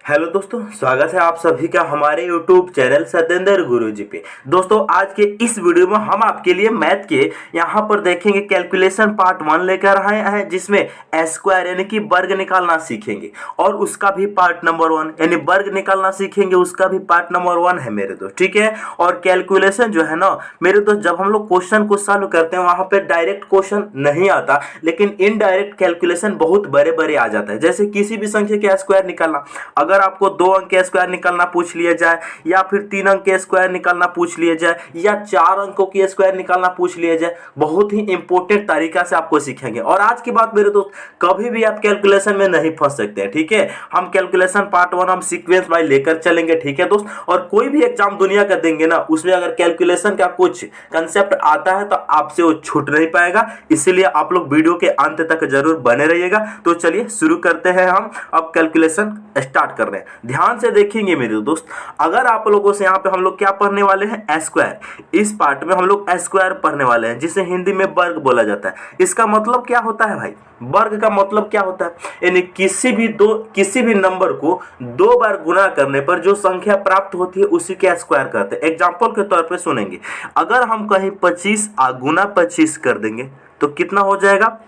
Hello दोस्तों, स्वागत है आप सभी का हमारे YouTube चैनल सत्येंद्र गुरुजी पे। दोस्तों, आज के इस वीडियो में हम आपके लिए मैथ के यहाँ पर देखेंगे कैलकुलेशन पार्ट 1 लेकर आए हैं, जिसमें स्क्वायर यानी कि वर्ग निकालना सीखेंगे और उसका भी पार्ट नंबर 1 यानी वर्ग निकालना सीखेंगे, उसका भी पार्ट नंबर 1 है मेरे दोस्त। ठीक है। और कैलकुलेशन जो है ना मेरे दोस्त, जब हम लोग क्वेश्चन को सॉल्व करते हैं वहां पे डायरेक्ट क्वेश्चन नहीं आता, लेकिन इनडायरेक्ट कैलकुलेशन बहुत बड़े बड़े आ जाता है। जैसे किसी भी संख्या का स्क्वायर निकालना, अगर आपको 2 अंक के स्क्वायर निकालना पूछ लिया जाए, या फिर 3 अंक के स्क्वायर निकालना पूछ लिया जाए, या 4 अंकों की स्क्वायर निकालना पूछ लिया जाए, बहुत ही इंपॉर्टेंट तरीका से आपको सीखेंगे। और आज की बात मेरे दोस्त, कभी भी आप कैलकुलेशन में नहीं फंस सकते हैं। ठीक है। हम कैलकुलेशन पार्ट 1 हम सीक्वेंस वाइज लेकर चलेंगे। ठीक है दोस्त। और कोई भी एग्जाम दुनिया का देंगे ना, उसमें अगर कैलकुलेशन का कुछ कंसेप्ट आता है तो आपसे वो छूट नहीं पाएगा। इसीलिए आप लोग वीडियो के अंत तक जरूर बने रहिएगा। तो चलिए शुरू करते हैं। हम अब कैलकुलेशन स्टार्ट कर रहे हैं। ध्यान से देखेंगे मेरे दोस्त, अगर आप लोगों से यहाँ पे हम लोग क्या पढ़ने वाले हैं, स्क्वायर। इस पार्ट में हम लोग स्क्वायर पढ़ने वाले हैं, जिसे हिंदी में वर्ग बोला जाता है। इसका मतलब क्या होता है भाई? वर्ग का मतलब क्या होता है? यानी किसी भी नंबर को 2 बार गुना करने पर जो संख्या प्राप्त होती है उसी के स्क्वायर करते हैं। एग्जांपल के तौर पे सुनेंगे, अगर हम कहीं 25 गुना 25 कर देंगे तो कितना हो जाएगा?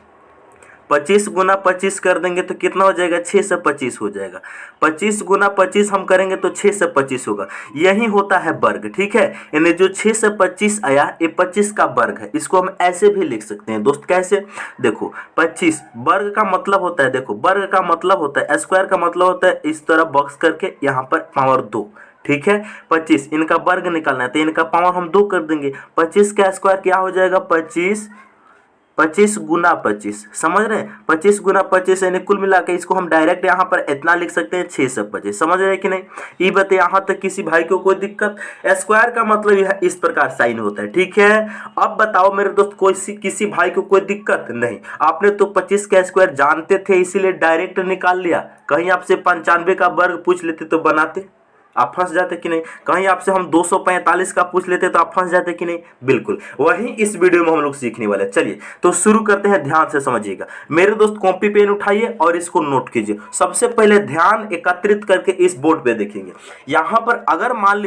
25 गुना 25 कर देंगे तो कितना हो जाएगा? 6 से 25 हो जाएगा। 25 गुना 25 हम करेंगे तो 6 से 25 होगा। यही होता है वर्ग। ठीक है। यानी जो 6 से 25 आया, ये 25 का वर्ग है। इसको हम ऐसे भी लिख सकते हैं दोस्त। कैसे? देखो, 25 वर्ग का मतलब होता है, देखो वर्ग का मतलब होता है, स्क्वायर का मतलब होता है इस तरह बॉक्स करके यहाँ पर पावर 2। ठीक है। 25 इनका वर्ग निकालना है तो इनका पावर हम 2 कर देंगे। 25 का स्क्वायर क्या हो जाएगा? 25 गुना 25। समझ रहे हैं? 25 गुना 25 यानी कुल मिला के इसको हम डायरेक्ट यहाँ पर इतना लिख सकते हैं, 6 से 25। समझ रहे हैं कि नहीं? ये बताइए, यहाँ तक किसी भाई को कोई दिक्कत? स्क्वायर का मतलब यह इस प्रकार साइन होता है। ठीक है। अब बताओ मेरे दोस्त, किसी भाई को कोई दिक्कत नहीं? आपने तो 25 का स्क्वायर जानते थे, इसीलिए डायरेक्ट निकाल लिया। कहीं आपसे 95 का वर्ग पूछ लेते तो बनाते? आप फंस जाते कि नहीं? कहीं आपसे हम 245 का पूछ लेते तो आप फंस जाते कि नहीं? बिल्कुल वही इस वीडियो में हम लोग सीखने वाले हैं। चलिए तो शुरू करते हैं। ध्यान से समझिएगा मेरे दोस्त, कॉपी पेन उठाइए और इसको नोट कीजिए। सबसे पहले ध्यान एकत्रित करके इस बोर्ड पे देखेंगे। यहां पर अगर मान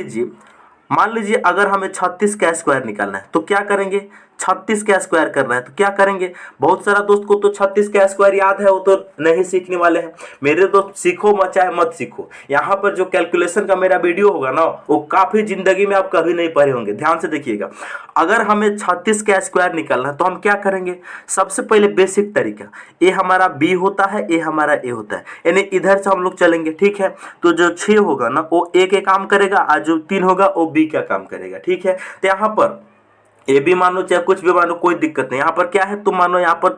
लीजिए अगर हमें 36 का स्क्वायर निकालना है तो क्या करेंगे? 36 का स्क्वायर करना है तो क्या करेंगे? बहुत सारा दोस्त को तो 36 का स्क्वायर याद है, वो तो नहीं सीखने वाले हैं। मेरे दोस्त, सीखो चाहे मत सीखो, यहाँ पर जो कैलकुलेशन का मेरा वीडियो होगा ना, वो काफी जिंदगी में आप कभी नहीं पढ़े होंगे। ध्यान से देखिएगा, अगर हमें 36 का स्क्वायर निकालना है तो हम क्या करेंगे? सबसे पहले बेसिक तरीका, ए हमारा बी होता है, ए हमारा ए होता है, यानी इधर से हम लोग चलेंगे। ठीक है। तो जो 6 होगा ना वो ए के काम करेगा, और जो 3 होगा वो बी का काम करेगा। ठीक है। तो यहाँ पर ए भी मानो चाहे कुछ भी मानो, कोई दिक्कत नहीं। यहाँ पर क्या है, तुम मानो यहाँ पर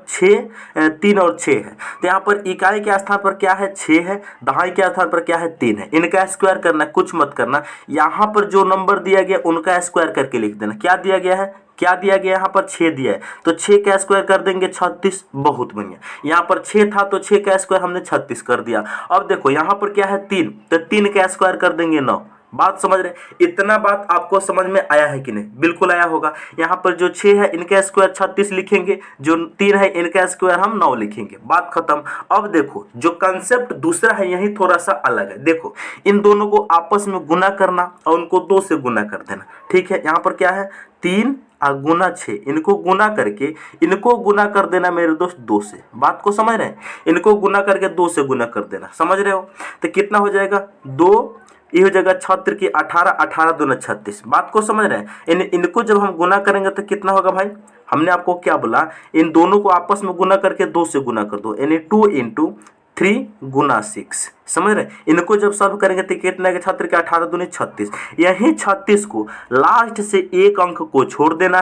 3 और 6 है, तो यहाँ पर इकाई के स्थान पर क्या है? 6 है। दहाई के स्थान पर क्या है? 3 है। इनका स्क्वायर करना है, कुछ मत करना। यहाँ पर जो नंबर दिया गया उनका स्क्वायर करके लिख देना। क्या दिया गया है? यहाँ पर 6 दिया है, तो 6 का स्क्वायर कर देंगे 36। बहुत बढ़िया। यहाँ पर 6 था तो 6 का स्क्वायर हमने 36 कर दिया। अब देखो यहाँ पर क्या है? 3, तो 3 का स्क्वायर कर देंगे 9। बात समझ रहे? इतना बात आपको समझ में आया है कि नहीं? बिल्कुल आया होगा। यहाँ पर जो 6 है इनका स्क्वायर 36 लिखेंगे, जो 3 है इनका स्क्वायर हम 9 लिखेंगे। बात खत्म। अब देखो, जो कंसेप्ट दूसरा है यही थोड़ा सा अलग है। देखो, इन दोनों को आपस में गुना करना और उनको 2 से गुना कर देना। ठीक है। यहाँ पर क्या है? 3 गुना 6, इनको गुना कर देना मेरे दोस्त 2 से। बात को समझ रहे हैं? इनको गुना करके 2 से गुना कर देना। समझ रहे हो? तो कितना हो जाएगा? 2, ये हो जाएगा 6 की 18, 18 दूना 36। बात को समझ रहे हैं? इनको जब हम गुना करेंगे तो कितना होगा भाई? हमने आपको क्या बोला? इन दोनों को आपस में गुना करके 2 से गुना कर दो, यानी 2 × 3 गुना 6। समझ रहे हैं? इनको जब सॉल्व करेंगे तो कितना है? 6 के 18 दूनी 36। यही 36 को लास्ट से एक अंक को छोड़ देना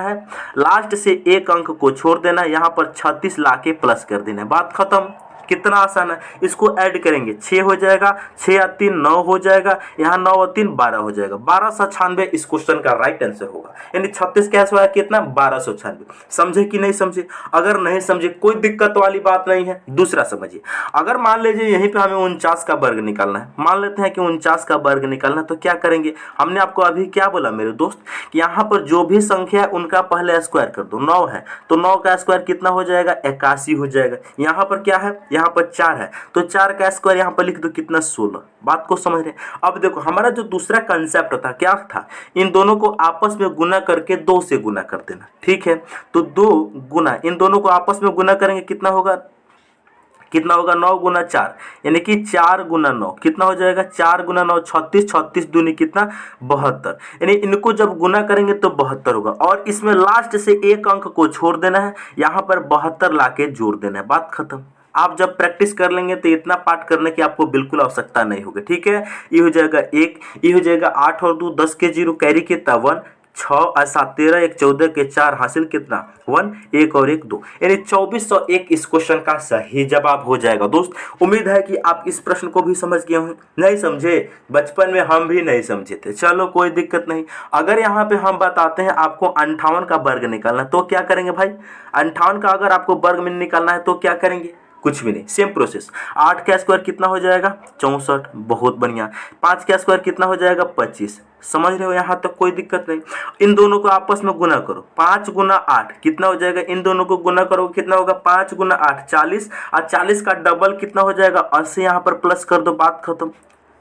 है, यहाँ पर 36 लाके प्लस कर देना है। बात खत्म। कितना आसान है। इसको ऐड करेंगे, 6 हो जाएगा, 6 और 3 9 हो जाएगा, यहाँ 9 और 3 12 हो जाएगा। 1296 इस क्वेश्चन का राइट आंसर होगा। यानी 36 का आंसर कितना? 1296। समझे कि नहीं समझे? अगर नहीं समझे कोई दिक्कत वाली बात नहीं है। दूसरा समझिए, अगर मान लीजिए यहीं पे हमें 49 का वर्ग निकालना है, मान लेते हैं कि 49 का वर्ग निकालना है, तो क्या करेंगे? हमने आपको अभी क्या बोला मेरे दोस्त कि यहाँ पर जो भी संख्या है उनका पहले स्क्वायर कर दो। 9 है तो 9 का स्क्वायर कितना हो जाएगा? 81 हो जाएगा। यहाँ पर क्या है? यहाँ यहाँ पर 4 है तो 4 का स्क्वायर यहाँ पर लिख दो कितना 16। बात को समझ रहे हैं। अब देखो हमारा जो दूसरा कंसेप्ट था क्या था, इन दोनों को आपस में गुना करके 2 से गुना कर देना। ठीक है, तो 2 गुना इन दोनों को आपस में गुना करेंगे कितना होगा, 9 गुना 4 यानी कि 4 गुना 9 कितना हो जाएगा, 4 गुना 9 36, 36 दूनी कितना 72, यानी इनको जब गुना करेंगे तो 72 होगा। और इसमें लास्ट से एक अंक को छोड़ देना है, यहाँ पर 72 लाके जोड़ देना है, बात खत्म। आप जब प्रैक्टिस कर लेंगे तो इतना पाठ करने की आपको बिल्कुल आवश्यकता नहीं होगी। ठीक है, ये हो जाएगा 1, ये हो जाएगा 8 और 2 10 के 0 कैरी कितना 1, 6 और 7 13 1 14 के 4 हासिल कितना 1, 1 और 1 2, यानी 2401 इस क्वेश्चन का सही जवाब हो जाएगा। दोस्त उम्मीद है कि आप इस प्रश्न को भी समझ गए होंगे। नहीं समझे, बचपन में हम भी नहीं समझे थे, चलो कोई दिक्कत नहीं। अगर यहाँ पे हम बताते हैं आपको 58 का वर्ग निकालना तो क्या करेंगे भाई, 58 का अगर आपको वर्ग में निकालना है तो क्या करेंगे, कुछ भी नहीं, सेम प्रोसेस। 8 का स्क्वायर कितना हो जाएगा 64, बहुत बढ़िया। 5 का स्क्वायर कितना हो जाएगा 25, समझ रहे हो, यहाँ तक कोई दिक्कत नहीं। इन दोनों को आपस में गुना करो, 5 गुना 8 कितना हो जाएगा, इन दोनों को गुना करो कितना होगा 5 गुना 8 40, और 40 का डबल कितना हो जाएगा 80, यहाँ पर प्लस कर दो, बात खत्म।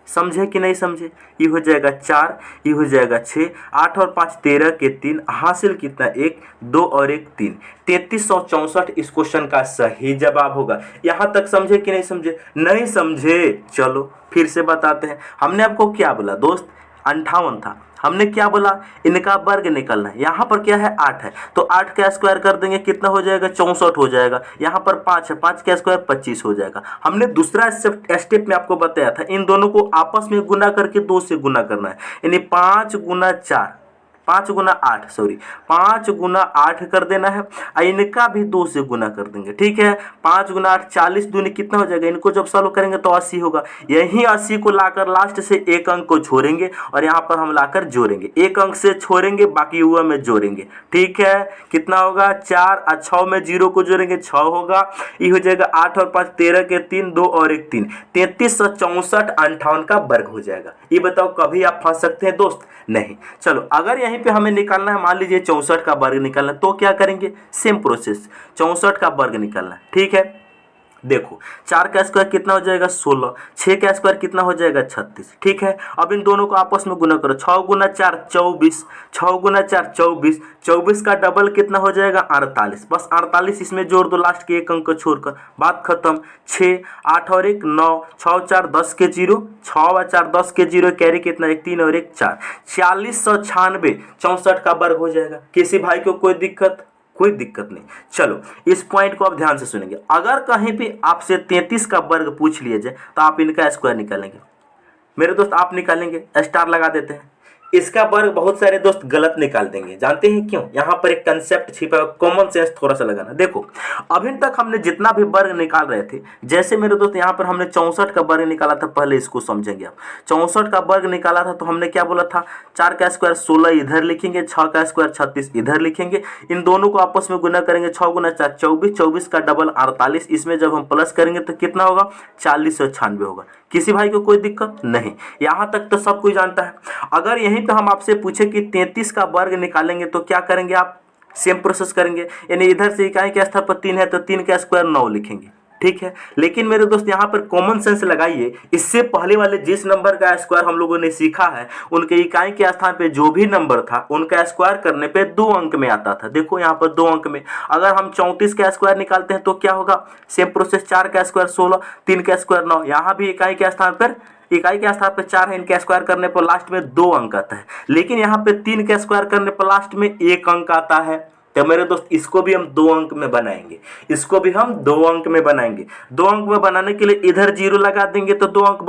समझे कि नहीं समझे, ये हो जाएगा 4, ये हो जाएगा 6, 8 और 5 13 के 3 हासिल कितना 1 2 और 1 3, 3364 इस क्वेश्चन का सही जवाब होगा। यहाँ तक समझे कि नहीं समझे, नहीं समझे चलो फिर से बताते हैं। हमने आपको क्या बोला दोस्त, 58 था, हमने क्या बोला इनका वर्ग निकालना है। यहाँ पर क्या है 8 है तो 8 का स्क्वायर कर देंगे कितना हो जाएगा 64 हो जाएगा। यहाँ पर 5 है, 5 का स्क्वायर 25 हो जाएगा। हमने दूसरा स्टेप में आपको बताया था इन दोनों को आपस में गुना करके 2 से गुना करना है, यानी 5 गुना 4 5 गुना 8 सॉरी 5 गुना 8 कर देना है, और इनका भी 2 से गुना कर देंगे। ठीक है, 5 गुना 8 40 दूनी कितना हो जाएगा, इनको जब सॉल्व करेंगे तो 80 होगा। यही 80 को लाकर लास्ट से एक अंक को छोड़ेंगे और यहाँ पर हम लाकर जोड़ेंगे, एक अंक से छोड़ेंगे बाकी हुआ में जोड़ेंगे। ठीक है, कितना होगा 4 और 6 में 0 को जोड़ेंगे 6 होगा, ये हो जाएगा 8 और 5 13 के 3 2 और 1 3, 3364 58 का वर्ग हो जाएगा। ये बताओ कभी आप फंस सकते हैं दोस्त, नहीं। चलो अगर यहीं पे हमें निकालना है, मान लीजिए 64 का वर्ग निकालना, तो क्या करेंगे, सेम प्रोसेस 64 का वर्ग निकालना। ठीक है, देखो 4 का स्क्वायर कितना हो जाएगा 16, 6 का स्क्वायर कितना हो जाएगा 36। ठीक है, अब इन दोनों को आपस में गुना करो, 6 गुना 4 24, 6 गुना 4 24, 24 का डबल कितना हो जाएगा 48, बस 48 इसमें जोड़ दो लास्ट के एक अंक को छोड़कर, बात खत्म। 6 8 और 1 9, 6 4 10 के 0, 6 और 4 10 के 0 कैरी कितना 1 3 और 1 4, 4696 64 का वर्ग हो जाएगा। किसी भाई को कोई दिक्कत, कोई दिक्कत नहीं। चलो इस पॉइंट को आप ध्यान से सुनेंगे, अगर कहीं भी आपसे 33 का वर्ग पूछ लिया जाए तो आप इनका स्क्वायर निकालेंगे मेरे दोस्त, आप निकालेंगे, स्टार लगा देते हैं। इसका वर्ग बहुत सारे दोस्त गलत निकाल देंगे, जानते हैं क्यों, यहाँ पर एक कंसेप्ट छिपा है, कॉमन सेंस थोड़ा सा लगाना। देखो अभी तक हमने जितना भी वर्ग निकाल रहे थे, जैसे मेरे दोस्त यहाँ पर हमने 64 का वर्ग निकाला था, पहले इसको समझेंगे आप। 64 का वर्ग निकाला था तो हमने क्या बोला था, 4 का स्क्वायर 16 इधर लिखेंगे, 6 का स्क्वायर 36 इधर लिखेंगे, इन दोनों को आपस में गुना करेंगे, 6 गुना 4 24, 24 का डबल 48, इसमें जब हम प्लस करेंगे तो कितना होगा 4096 होगा। किसी भाई को कोई दिक्कत नहीं, यहाँ तक तो सब कोई जानता है। अगर यहीं पे हम आपसे पूछे कि 33 का वर्ग निकालेंगे तो क्या करेंगे आप, सेम प्रोसेस करेंगे, यानी इधर से इकाई के स्थान पर 3 है तो 3 का स्क्वायर 9 लिखेंगे। ठीक है, लेकिन मेरे दोस्त यहाँ पर कॉमन सेंस लगाइए, इससे पहले वाले जिस नंबर का स्क्वायर हम लोगों ने सीखा है उनके इकाई के स्थान पे जो भी नंबर था उनका स्क्वायर करने पे 2 अंक में आता था। देखो यहाँ पर 2 अंक में, अगर हम 34 का स्क्वायर निकालते हैं तो क्या होगा, सेम प्रोसेस, 4 का स्क्वायर 16, 3 का स्क्वायर 9, यहाँ भी इकाई के स्थान पर 4 है, इनका स्क्वायर करने पर लास्ट में 2 अंक आता है, लेकिन यहाँ पे 3 का स्क्वायर करने पर लास्ट में 1 अंक आता है। तो मेरे दोस्त इसको भी हम 2 अंक में बनाएंगे, इसको भी हम 2 अंक में बनाएंगे। 2 अंक में बनाने के लिए इधर 0 लगा देंगे तो 2 अंक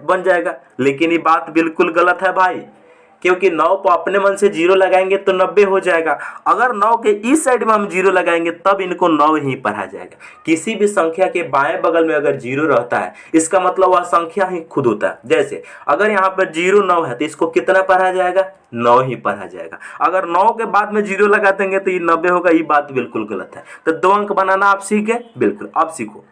बन जाएगा, लेकिन ये बात बिल्कुल गलत है भाई, क्योंकि 9 को अपने मन से 0 लगाएंगे तो 90 हो जाएगा। अगर 9 के इस साइड में हम 0 लगाएंगे तब इनको 9 ही पढ़ा जाएगा। किसी भी संख्या के बाएं बगल में अगर 0 रहता है इसका मतलब वह संख्या ही खुद होता है। जैसे अगर यहाँ पर 0 9 है तो इसको कितना पढ़ा जाएगा, 9 ही पढ़ा जाएगा। अगर 9 के बाद में 0 लगा देंगे तो ये 90 होगा, ये बात बिल्कुल गलत है। तो 2 अंक बनाना आप सीखे, बिल्कुल अब सीखो।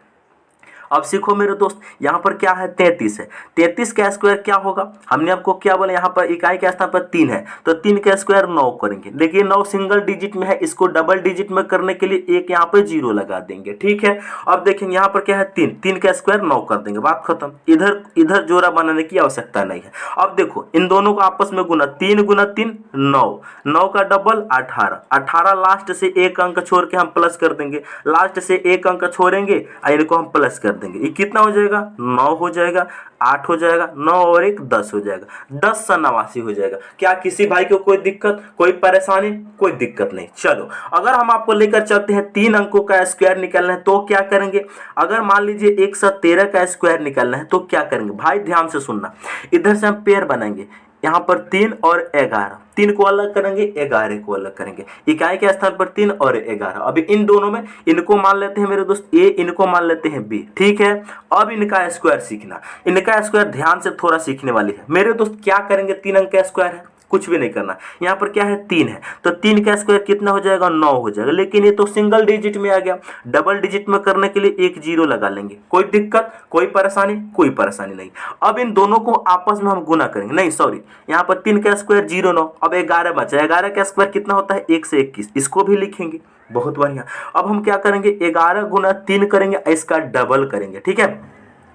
अब सीखो मेरे दोस्त, यहाँ पर क्या है 33 है, 33 का स्क्वायर क्या होगा, हमने आपको क्या बोला, यहाँ पर इकाई के स्थान पर 3 है तो 3 का स्क्वायर 9 करेंगे। देखिए 9 सिंगल डिजिट में है, इसको डबल डिजिट में करने के लिए एक यहाँ पे 0 लगा देंगे। ठीक है, अब देखेंगे यहाँ पर क्या है 3, 3 का स्क्वायर 9 कर देंगे, बात खत्म। इधर इधर जोड़ा बनाने की आवश्यकता नहीं है। अब देखो इन दोनों को आपस में गुना, 3 गुना 3 9, 9 का डबल 18, 18 लास्ट से एक अंक छोड़ के हम प्लस कर देंगे, लास्ट से एक अंक छोड़ेंगे और इनको हम प्लस कर देंगे। ये कितना हो जाएगा 9 हो जाएगा, 8 हो जाएगा, 9 और 1 10 हो जाएगा, 10 सा 89 हो जाएगा। क्या किसी भाई को कोई दिक्कत, कोई परेशानी, कोई दिक्कत नहीं। चलो अगर हम आपको लेकर चलते हैं 3 अंकों का स्क्वायर निकालना है तो क्या करेंगे, अगर मान लीजिए 113 का स्क्वायर निकालना है तो क्या करेंगे भाई, ध्यान से सुनना। इधर से हम पेयर बनाएंगे, यहाँ पर 3 और 11, 3 को अलग करेंगे, 11 को अलग करेंगे, इकाई के स्थान पर 3 और 11। अभी इन दोनों में इनको मान लेते हैं मेरे दोस्त ए, इनको मान लेते हैं बी। ठीक है, अब इनका स्क्वायर सीखना, इनका स्क्वायर ध्यान से थोड़ा सीखने वाली है मेरे दोस्त। क्या करेंगे, 3 अंक का स्क्वायर है, कुछ भी नहीं करना। यहाँ पर क्या है 3 है तो 3 का स्क्वायर कितना हो जाएगा 9 हो जाएगा, लेकिन ये तो सिंगल डिजिट में आ गया, डबल डिजिट में करने के लिए एक 0 लगा लेंगे। कोई दिक्कत, कोई परेशानी, कोई परेशानी नहीं। अब इन दोनों को आपस में हम गुना करेंगे, नहीं सॉरी, यहाँ पर 3 का स्क्वायर 0 9, अब 11 बचा, 11 का स्क्वायर कितना होता है 1 से 21, इसको भी लिखेंगे। बहुत बढ़िया। अब हम क्या करेंगे 11 गुना 3 करेंगे, इसका डबल करेंगे। ठीक है,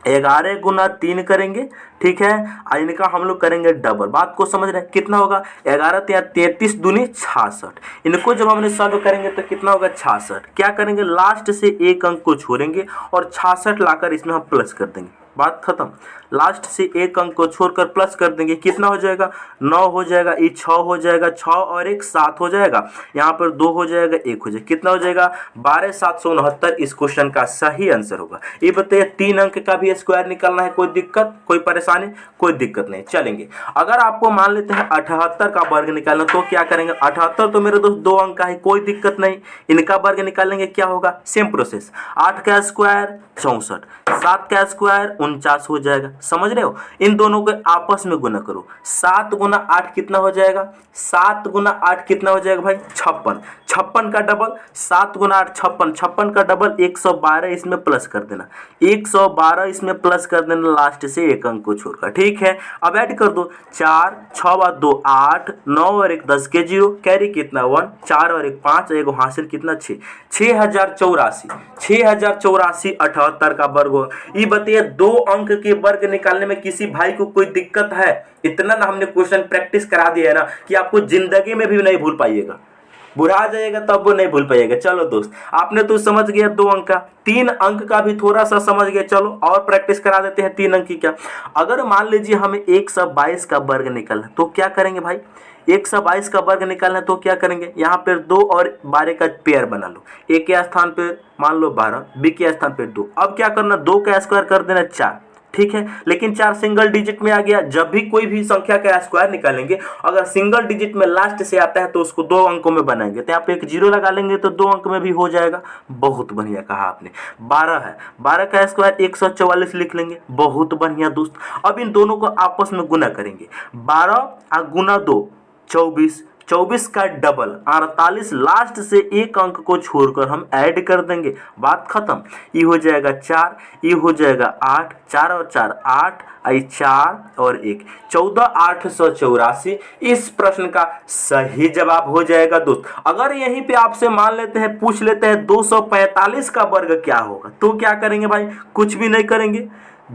11 गुना 3 करेंगे, ठीक है, इनका हम लोग करेंगे डबल। बात को समझ रहे हैं, कितना होगा 11 33 दूनी 66, इनको जब हमने सॉल्व करेंगे तो कितना होगा 66। क्या करेंगे, लास्ट से एक अंक को छोड़ेंगे और 66 लाकर इसमें हम प्लस कर देंगे, बात खत्म। लास्ट से एक अंक को छोड़कर प्लस कर देंगे, कितना हो जाएगा 9 हो जाएगा, ये 6 हो जाएगा, 6 और 1 7 हो जाएगा, यहाँ पर 2 हो जाएगा, 1 हो जाएगा, कितना हो जाएगा 12 769 इस क्वेश्चन का सही आंसर होगा। ये बताइए 3 अंक का भी स्क्वायर निकालना है, कोई दिक्कत, कोई परेशानी, कोई दिक्कत नहीं। चलेंगे अगर आपको मान लेते हैं 78 का वर्ग निकालना तो क्या करेंगे, 78 तो मेरे दोस्त 2 अंक का है, कोई दिक्कत नहीं। इनका वर्ग निकालेंगे, क्या होगा सेम प्रोसेस, 8 का स्क्वायर 64, 7 का स्क्वायर 49 हो जाएगा, समझ रहे हो। इन दोनों को आपस में गुना करो, 7 गुना 8 कितना हो जाएगा, 7 गुना 8 कितना हो जाएगा भाई 56, 56 का डबल, 7 गुना 8 56, 56 का डबल 112 इसमें प्लस कर देना, 112 इसमें प्लस कर देना, लास्ट से एक अंक को छोड़कर। ठीक है, अब ऐड कर दो, 4 6 बार 2 8, 9 और 1 10 के 0, कैरी कितना 1, 4 और 1 5, एगो हासिल कितना 6, 6084, 6084 78 का वर्ग हो। ये बताइए 2 अंक के वर्ग निकालने में किसी भाई को कोई दिक्कत है, इतना ना हमने क्वेश्चन प्रैक्टिस करा दिया है ना कि आपको जिंदगी में भी नहीं भूल पाइएगा, बुरा जाएगा तब वो नहीं भूल पाइएगा। चलो दोस्त, आपने तो समझ गया 2 अंक का, 3 अंक का भी थोड़ा सा समझ गए। चलो और प्रैक्टिस करा देते हैं 3 अंक की। क्या, अगर मान लीजिए हमें 122 का वर्ग निकालना तो क्या करेंगे भाई, 122 का वर्ग निकालना तो क्या करेंगे, यहाँ पर 2 और 12 का पेयर बना लो, ए के स्थान पर मान लो 12, बी के स्थान पर 2। अब क्या करना, 2 का स्क्वायर कर देना 4, ठीक है, लेकिन 4 सिंगल डिजिट में आ गया। जब भी कोई भी संख्या का स्क्वायर निकालेंगे अगर सिंगल डिजिट में लास्ट से आता है तो उसको 2 अंकों में बनाएंगे, तो यहाँ पे एक 0 लगा लेंगे तो 2 अंक में भी हो जाएगा। बहुत बढ़िया कहा आपने। 12 है, 12 का स्क्वायर 144 लिख लेंगे, बहुत बढ़िया दोस्त। अब इन दोनों को आपस में गुना करेंगे, 12 गुना 2 24, 24 का डबल 48, लास्ट से एक अंक को छोड़कर हम ऐड कर देंगे, बात खत्म। ये हो जाएगा 4, ये हो जाएगा 8, 4 और 4 8, 4 और 1 14, 884 इस प्रश्न का सही जवाब हो जाएगा दोस्त। अगर यहीं पे आपसे मान लेते हैं, पूछ लेते हैं 245 का वर्ग क्या होगा तो क्या करेंगे भाई, कुछ भी नहीं करेंगे।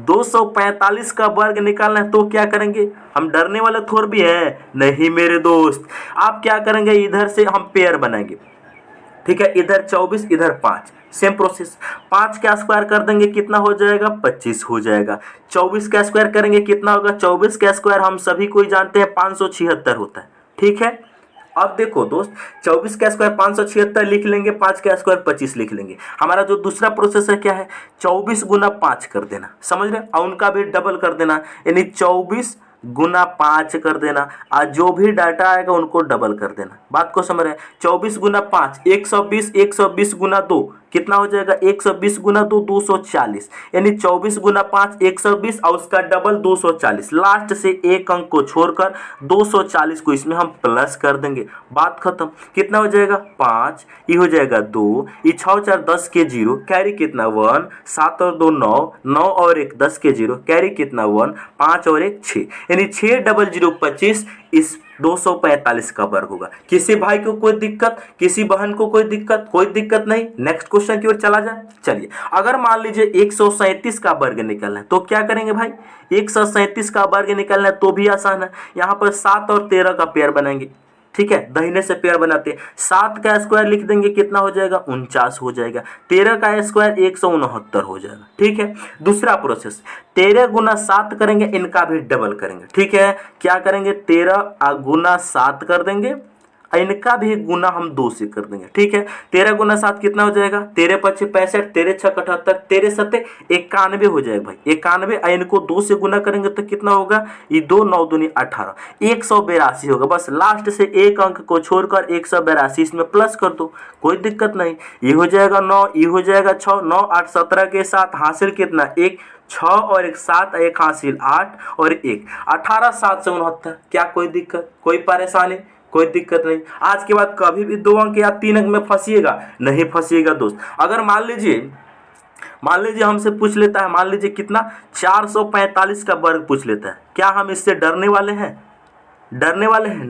245 का वर्ग निकालना है तो क्या करेंगे, हम डरने वाले थोड़ भी है नहीं मेरे दोस्त। आप क्या करेंगे, इधर से हम पेयर बनाएंगे, ठीक है, इधर 24 इधर 5, सेम प्रोसेस। 5 का स्क्वायर कर देंगे, कितना हो जाएगा 25 हो जाएगा। 24 का स्क्वायर करेंगे, कितना होगा, 24 का स्क्वायर हम सभी कोई जानते हैं 576 होता है, ठीक है। अब देखो दोस्त, 24 का स्क्वायर 576 लिख लेंगे, 5 का स्क्वायर 25 लिख लेंगे। हमारा जो दूसरा प्रोसेस है क्या है, 24 गुना 5 कर देना, समझ रहे, और उनका भी डबल कर देना, यानी 24 गुना 5 कर देना, और जो भी डाटा आएगा उनको डबल कर देना। बात को समझ रहे हैं, 24 गुना 5 120, 120 गुना 2 कितना हो जाएगा 120 गुना 2 240, यानी 24 गुना 5 120 और उसका डबल 240। लास्ट से एक अंक को छोड़कर 240 को इसमें हम प्लस कर देंगे, बात खत्म। कितना हो जाएगा 5, ये हो जाएगा 2, ये 6 4 10 के 0, कैरी कितना 1, 7 और 2 9, 9 और 1 10 के 0, कैरी कितना 1, 5 और 1 6, यानी 6 डबल 0 25 इस 245 का वर्ग होगा। किसी भाई को कोई दिक्कत, किसी बहन को कोई दिक्कत? कोई दिक्कत नहीं। नेक्स्ट क्वेश्चन की ओर चला जाए। चलिए, अगर मान लीजिए 137 का वर्ग निकालना है तो क्या करेंगे भाई? 137 का वर्ग निकालना है तो भी आसान है। यहाँ पर 7 और 13 का पेयर बनाएंगे, ठीक है, दाहिने से पेयर बनाते हैं। 7 का स्क्वायर लिख देंगे, कितना हो जाएगा 49 हो जाएगा। 13 का स्क्वायर 169 हो जाएगा, ठीक है। दूसरा प्रोसेस, 13 गुना 7 करेंगे, इनका भी डबल करेंगे, ठीक है। क्या करेंगे 13 गुना 7 कर देंगे, इनका भी गुना हम 2 से कर देंगे, ठीक है। 13 गुना 7 कितना हो जाएगा? 13 5 65, 13 6 78, 13 7 91 हो जाएगा भाई, 91। इनको 2 से गुना करेंगे तो कितना होगा? ये 2 9 दूनी 18, 182 होगा। बस लास्ट से एक अंक को छोड़कर 182 इसमें प्लस कर दो, कोई दिक्कत नहीं। ये हो जाएगा 9, ये हो जाएगा 6, 9 8 17 के साथ हासिल कितना 1, 6 और 1 7, 1 हासिल 8 और 1 18, 7 से 69। क्या कोई दिक्कत, कोई परेशानी? कोई दिक्कत नहीं। आज के बाद कभी भी 2 अंक या 3 अंक में फंसिएगा नहीं, फंसिएगा दोस्त। अगर मान लीजिए हमसे पूछ लेता है, मान लीजिए कितना 445 का वर्ग पूछ लेता है, क्या हम इससे डरने वाले हैं? डरने वाले हैं?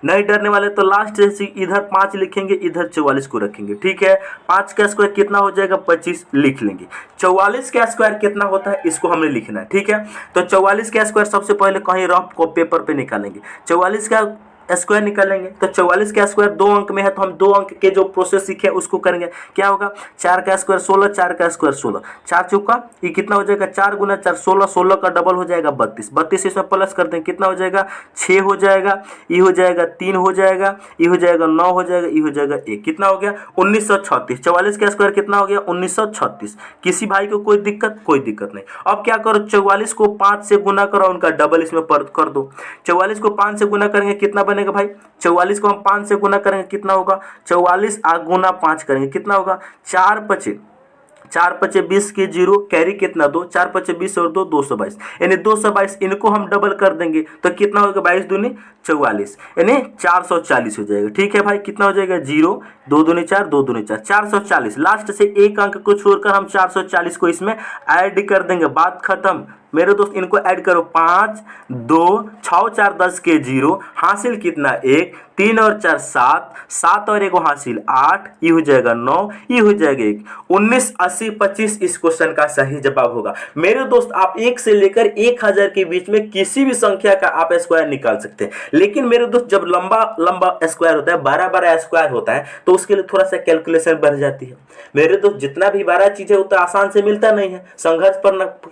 नहीं डरने वाले। तो लास्ट से इधर 5 लिखेंगे, इधर 44 को रखेंगे, ठीक है। 5 का स्क्वायर कितना हो जाएगा? 25 लिख लेंगे। 44 का स्क्वायर कितना होता है इसको हमने लिखना है, ठीक है। तो 44 का स्क्वायर सबसे पहले कहीं रफ को पेपर पे निकालेंगे। 44 का स्क्वायर निकालेंगे तो 44 का स्क्वायर 2 अंक में है तो हम 2 अंक के जो प्रोसेस सीखे उसको करेंगे। क्या होगा? 4 का स्क्वायर 16, 4 का स्क्वायर 16, 4 चौका ये कितना हो जाएगा? 4 गुना 4 16, 16 का डबल हो जाएगा 32, 32 इसमें प्लस कर देंगे, कितना हो जाएगा? 6 हो जाएगा, ये हो जाएगा 3 हो जाएगा, ये हो जाएगा 9 हो जाएगा, ये हो जाएगा 1, कितना हो गया? 1936। 44 का स्क्वायर कितना हो गया? 1936। किसी भाई को कोई दिक्कत? कोई दिक्कत नहीं। अब क्या करो, 44 को 5 से गुना करो, उनका डबल इसमें कर दो। 44 को 5 से गुना करेंगे कितना बनेगा भाई? 44 को हम 5 से गुना करेंगे कितना होगा? 44 गुना 5 करेंगे कितना होगा? 4 5 20 के 0, कैरी कितना 2, 4 5 20 और 2 222, यानी 222। इनको हम डबल कर देंगे तो कितना होगा? 22 दूनी 44, यानी 440 हो जाएगा, ठीक है भाई। कितना हो जाएगा? 0 2 दूनी 4, 2 दूनी 4, 440। लास्ट से एक अंक को छोड़कर हम 440 को इसमें ऐड कर देंगे, बात खत्म। मेरे दोस्त इनको ऐड करो, 5 2 6 4 10 के 0, हासिल कितना 1, 3 और 4 7, 7 और 1 हासिल 8, ये हो जाएगा 9, ये हो जाएगा 1, 19 80 25 इस क्वेश्चन का सही जवाब होगा। मेरे दोस्त आप 1 से लेकर 1000 के बीच में किसी भी संख्या का आप स्क्वायर निकाल सकते हैं, लेकिन मेरे दोस्त जब लंबा स्क्वायर होता है, 12 स्क्वायर होता है, तो उसके लिए थोड़ा सा कैलकुलेशन बढ़ जाती है। मेरे दोस्त जितना भी 12 चीजें होता है आसान से मिलता नहीं है, संघर्ष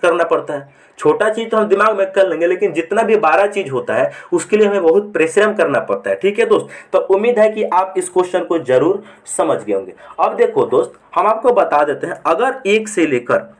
करना पड़ता है। छोटा चीज तो हम दिमाग में कर लेंगे, लेकिन जितना भी 12 चीज होता है उसके लिए हमें बहुत परिश्रम करना पड़ता है, ठीक है दोस्त। तो उम्मीद है कि आप इस क्वेश्चन को जरूर समझ गए होंगे। अब देखो दोस्त, हम आपको बता देते हैं, अगर 1 से लेकर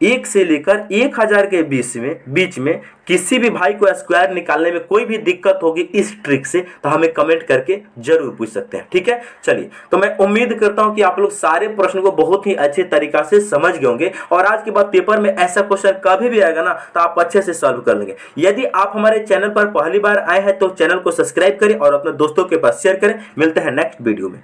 1000 के बीच में किसी भी भाई को स्क्वायर निकालने में कोई भी दिक्कत होगी इस ट्रिक से, तो हमें कमेंट करके जरूर पूछ सकते हैं, ठीक है। चलिए, तो मैं उम्मीद करता हूं कि आप लोग सारे प्रश्न को बहुत ही अच्छे तरीका से समझ गए होंगे, और आज के बाद पेपर में ऐसा क्वेश्चन कभी भी आएगा ना तो आप अच्छे से सॉल्व कर लेंगे। यदि आप हमारे चैनल पर पहली बार आए हैं तो चैनल को सब्सक्राइब करें और अपने दोस्तों के पास शेयर करें। मिलते हैं नेक्स्ट वीडियो में।